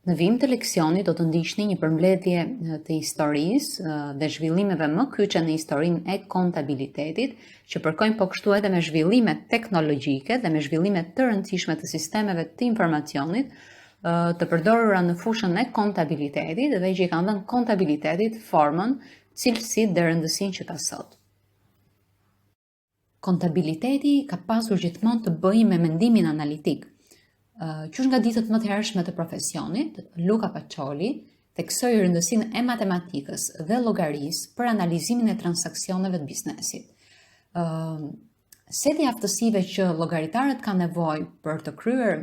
Në vijim të leksionit do të ndiqni një përmbledhje të historisë dhe zhvillimeve më kyçe në historinë e kontabilitetit, që përkojnë po kështu edhe me zhvillimet teknologjike dhe me zhvillimet të rëndësishme të sistemeve të informacionit të përdorura në fushën e kontabilitetit dhe që i kanë dhënë kontabilitetit formën, cilësitë dhe rëndësinë që ka sot. Kontabiliteti ka pasur gjithmonë të bëjë me mendimin analitik. Qysh nga ditët më të hershme të profesionit, Luca Pacioli theksoi rëndësinë e matematikës dhe llogarisë për analizimin e transaksioneve të biznesit. Seti i aftësive që llogaritarët kanë nevojë për të kryer,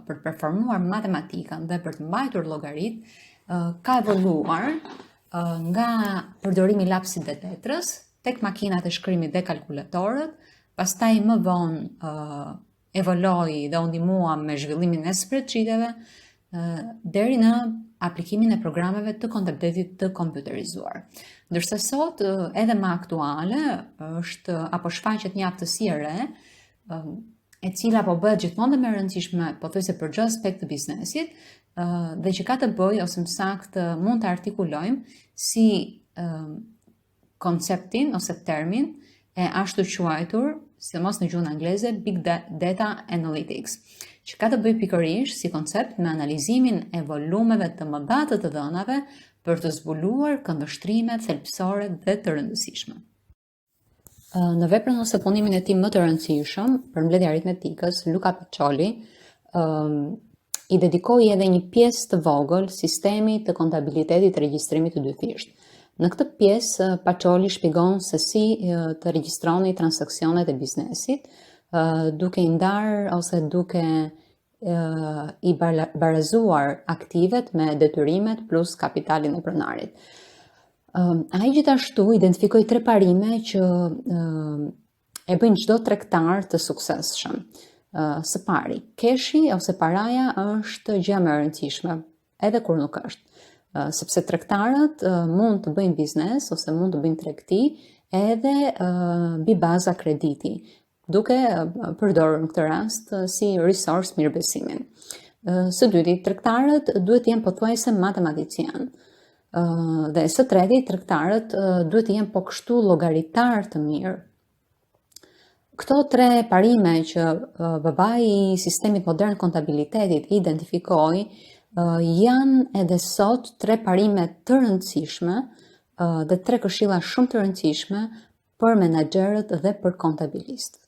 për të performuar matematikën dhe për të mbajtur llogaritë, ka evoluar nga përdorimi i lapsit dhe letrës tek makinat e shkrimit dhe kalkulatorët, pastaj më vonë evoloi dhe u ndihmua me zhvillimin e spreadsheeteve deri në aplikimin e programeve të kontabilitetit të kompjuterizuar. Ndërsa sot edhe më aktuale është apo shfaqet një aftësi e re, e cila po bëhet gjithmonë më e rëndësishme pothuajse për çdo aspekt të biznesit, dhe që ka të bëjë ose më saktë mund të artikulojmë si konceptin ose termin e ashtu quajtur, sidomos në gjuhën angleze, Big Data Analytics, që ka të bëjë pikërisht si koncept me analizimin e volumeve të mëdha të dhënave për të zbuluar këndvështrime thelbësore dhe të rëndësishme. Në veprën ose punimin e tij më të rëndësishëm, përmbledhja e aritmetikës, Luca Pacioli i dedikoi edhe një pjesë të vogël sistemit të kontabilitetit të regjistrimit të dyfisht. Në këtë pjesë, Pacioli shpjegon se si të regjistroni transaksionet e biznesit, duke i ndarë ose duke i barazuar aktivet me detyrimet plus kapitalin e pronarit. Ai gjithashtu identifikoi 3 parime që e bëjnë çdo tregtar të suksesshëm. Së pari, keshi ose paraja është gjëja më e rëndësishme, edhe kur nuk është. Sepse tregtarët mund të bëjnë biznes ose mund të bëjnë tregti edhe mbi baza krediti, duke përdorur në këtë rast si resource mirëbesimin. Së dyti, tregtarët duhet të jenë pothuajse matematician. Dhe së treti, tregtarët duhet të jenë po kështu llogaritar të mirë. Këto 3 parime që babai i sistemit modern kontabilitetit identifikoi janë edhe sot 3 parime të rëndësishme dhe 3 këshilla shumë të rëndësishme për menaxherët dhe për kontabilistët.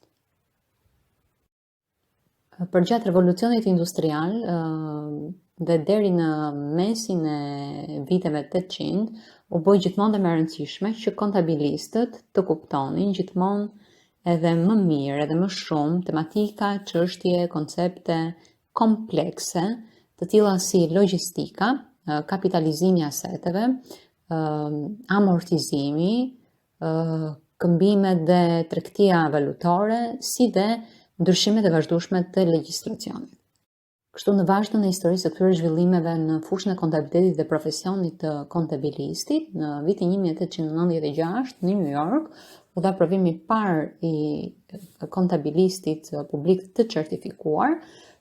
Përgjatë revolucionit industrial dhe deri në mesin e viteve 800, u bë gjithmonë më e rëndësishme që kontabilistët të kuptonin gjithmonë edhe më mirë, edhe më shumë tematika, çështje, koncepte komplekse, të tilla si logjistika, kapitalizimi i aseteve, amortizimi, këmbimet dhe tregtia valutore, si dhe ndryshimet e vazhdueshme të legjislacionit. Kështu në vazhdim të historisë së këtyre zhvillimeve në fushën e kontabilitetit dhe profesionit të kontabilistit, në vitin 1896 në New York, u dha provimi i parë i kontabilistit publik të certifikuar,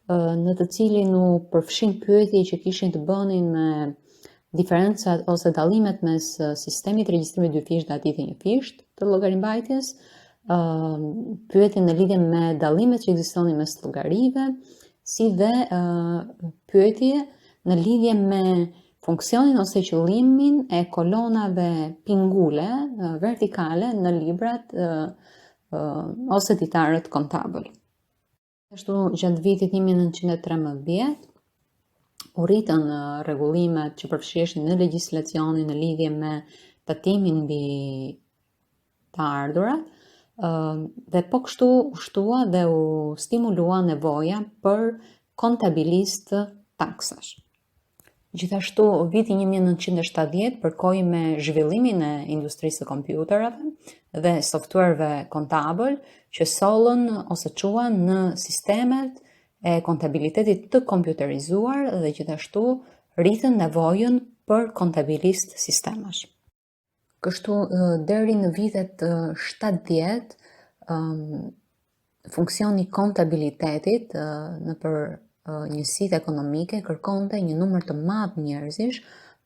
në të cilin u përfshin pyetje që kishin të bënin me diferencat ose dallimet mes sistemit të regjistrimit dyfisht dhe atij të njëfisht të llogarimbajtjes, pyetje në lidhje me dallimet që ekzistonin mes llogarive, si dhe pyetje në lidhje me funksionin ose qëllimin e kolonave pingule vertikale në librat ose ditarët kontabël. Ashtu, gjatë vitit 1913, u rritën rregullimet që përfshiheshin në legjislacionin në lidhje me tatimin mbi të ardhurat, dhe po kështu u shtua dhe u stimulua nevoja për kontabilist taksash. Gjithashtu, viti 1970 përkoi me zhvillimin e industrisë së kompjuterave dhe softwareve kontabël që sollën ose quan në sistemet e kontabilitetit të kompjuterizuar dhe gjithashtu rritën nevojën për kontabilist sistemash. Kështu, deri në vitet 70, funksioni kontabilitetit nëpër njësitë ekonomike kërkonte një numër të madh njerëzish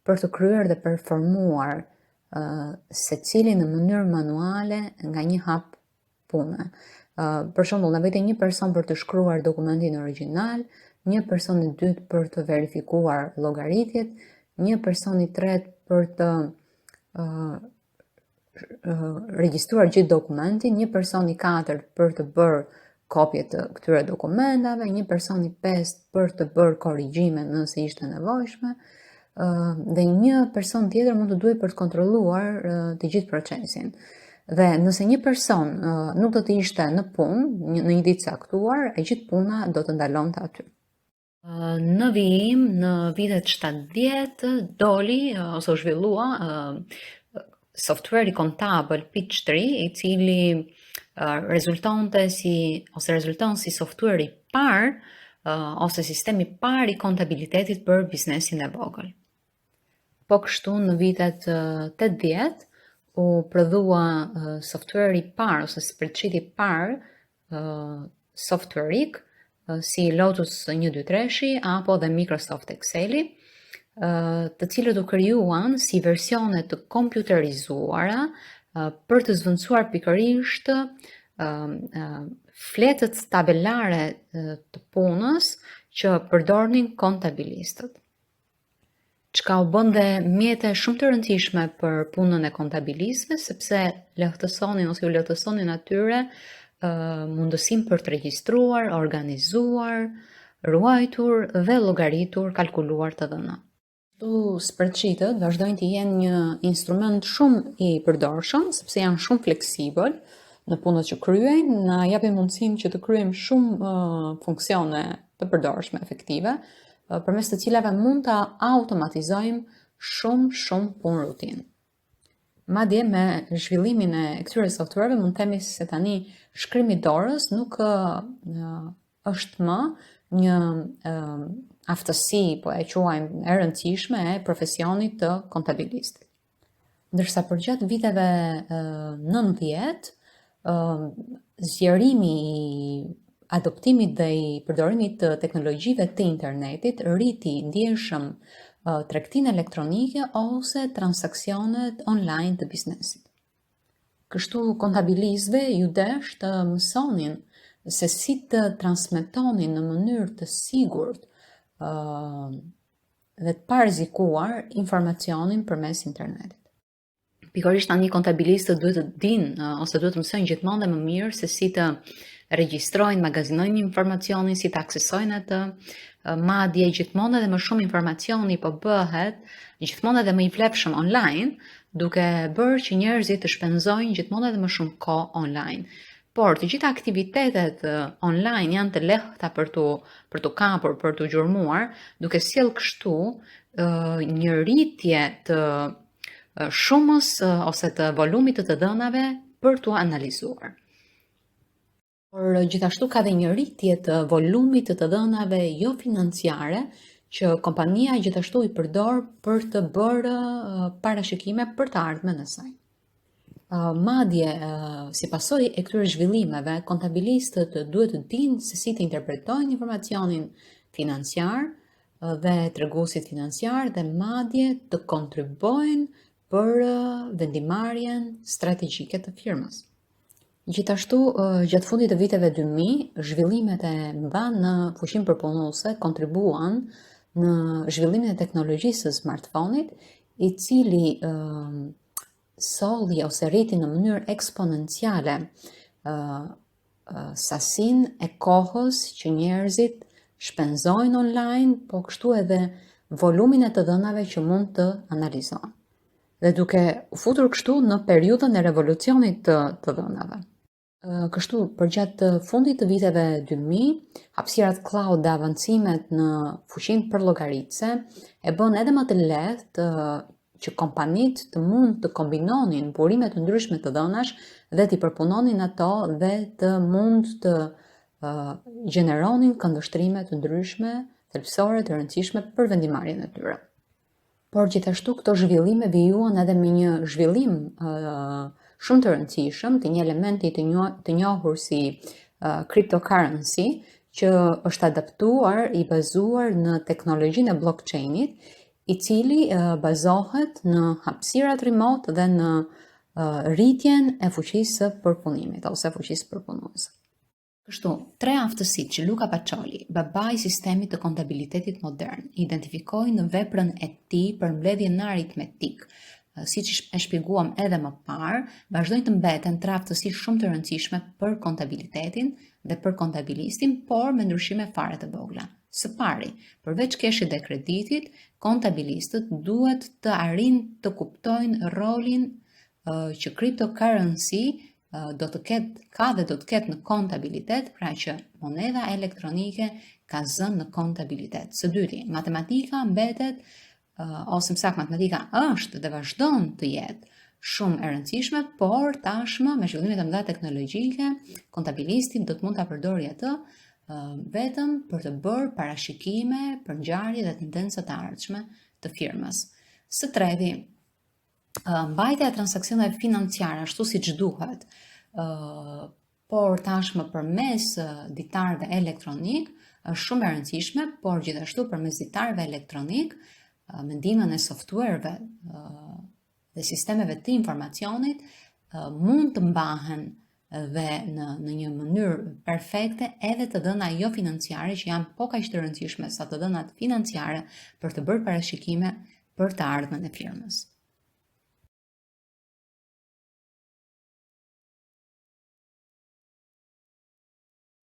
për të kryer dhe performuar secili në mënyrë manuale nga një hap pune. Për shembull, na vete një person për të shkruar dokumentin origjinal, një person i dytë për të verifikuar llogaritjet, një person i tretë për të regjistruar gjithë dokumentin, një person i katërt për të bërë kopje të këtyre dokumentave, një person i pestë për të bërë korrigjime nëse ishte nevojshme, dhe një person tjetër mund të duhej për të kontrolluar të gjithë procesin. Dhe nëse një person nuk do të ishte në punë në një ditë caktuar, e gjithë puna do të ndalonte aty. Në vijim, në vitet 70 doli ose u zhvillua software i Kontabel pitch 3, i cili rezulton si software i parë ose sistemi i parë i kontabilitetit për biznesin e vogël. Po kështu në vitet 80 u prodhua software i parë ose spreadsheet i parë softwareik si Lotus 123 apo dhe Microsoft Exceli, të cilët u krijuan si versione të kompjuterizuara për të zvendësuar pikërisht fletët tabelare të punës që përdornin kontabilistët. Çka u bënte mjete shumë të rëndësishme për punën e kontabilistëve, sepse u lehtësonin atyre mundësinë për të regjistruar, organizuar, ruajtur dhe llogaritur, kalkuluar të dhëna. Spreadsheetët vazhdojnë të jenë një instrument shumë i përdorshëm, sepse janë shumë fleksibël në punët që kryejnë, na japin mundësinë që të kryejmë shumë funksione të përdorshme, efektive, përmes të cilave mund të automatizojmë shumë punë rutinë. Madje me zhvillimin e këtyre softwareve mund të themi se tani shkrimi dorës nuk është më një aftësi, po e quajmë e rëndësishme e profesionit të kontabilistit. Ndërsa përgjatë viteve 90, zgjerimi i adoptimit dhe i përdorimit të teknologjive të internetit rriti ndjeshëm tregtinë elektronike ose transaksionet online të biznesit. Kështu kontabilistëve ju desh të mësonin se si të transmetonin në mënyrë të sigurt dhe të parrezikuar informacionin përmes internetit. Pikërisht tani kontabilistët duhet të dinë ose duhet të mësojnë gjithmonë dhe më mirë se si të regjistrojnë, magazinojnë informacionin, si të aksesojnë atë, madje gjithmonë edhe më shumë informacioni po bëhet gjithmonë edhe më i vlefshëm online, duke bërë që njerëzit të shpenzojnë gjithmonë edhe më shumë kohë online. Por të gjitha aktivitetet online janë të lehta për tu kapur, për tu gjurmuar, duke sjell kështu një rritje të shumës ose të volumit të dhënave për tu analizuar. Por gjithashtu ka dhe një rritje të volumit të dhënave jo financiare që kompania gjithashtu i përdor për të bërë parashikime për të ardhmen e saj. Madje, si pasojë e këtyre zhvillimeve, kontabilistët duhet të dinë se si të interpretojnë informacionin financiar dhe treguesit financiar dhe madje të kontribojnë për vendimarrjen strategjike të firmës. Gjithashtu, gjatë fundit të viteve 2000, zhvillimet e mëdha në fushin përpunuese kontribuan në zhvillimin e teknologjisë së smartphone-it, i cili solli ose rriti në mënyrë eksponenciale sasinë e kohës që njerëzit shpenzojnë online, po kështu edhe volumin e të dhënave që mund të analizohen. Dhe duke u futur kështu në periudhën e revolucionit të dhënave. Kështu, përgjatë fundit të viteve 2000, hapësirat cloud dhe avancimet në fushin përllogaritse e bën edhe më të lehtë që kompanit të mund të kombinonin burime të ndryshme të dhënash dhe të përpunonin ato dhe të mund të gjeneronin këndvështrime të ndryshme, thelbësore të rëndësishme për vendimarrjen e tyre. Por gjithashtu këto zhvillime vijuan edhe me një zhvillim shumë të rëndësishëm të një elementi të njohur si cryptocurrency, që është adaptuar i bazuar në teknologjinë e blockchainit, i cili bazohet në hapësirat remote dhe në rritjen e fuqisë së përpunimit ose fuqisë përpunuese. Kështu, 3 aftësitë që Luca Pacioli, babai i sistemit të kontabilitetit modern, identifikoi në veprën e tij për mbledhjen në aritmetik, siç e shpjeguam edhe më parë, vazhdojnë të mbeten 3 aftësi shumë të rëndësishme për kontabilitetin dhe për kontabilistin, por me ndryshime fare të vogla. Së pari, përveç keshit dhe kreditit, kontabilistët duhet të arrijnë të kuptojnë rolin që cryptocurrency do të ketë në kontabilitet, pra që monedha elektronike ka zënë në kontabilitet. Së dyti, matematika mbetet ose më saktë matematika është dhe vazhdon të jetë shumë e rëndësishme, por tashmë me zhvillimet e mëdha teknologjike, kontabilisti do të mund ta përdorë atë vetëm për të bërë parashikime për ngjarje dhe tendenca të ardhshme të firmës. Së treti, mbajtja e transaksioneve financiare ashtu siç duhet, por tashmë përmes ditarëve elektronik është shumë e rëndësishme, por gjithashtu përmes ditarëve elektronik, me ndihmën e softwareve dhe sistemeve të informacionit mund të mbahen dhe në një mënyrë perfekte edhe të dhëna jo financiare që janë po kaq të rëndësishme sa të dhënat financiare për të bërë parashikime për të ardhmen e firmës.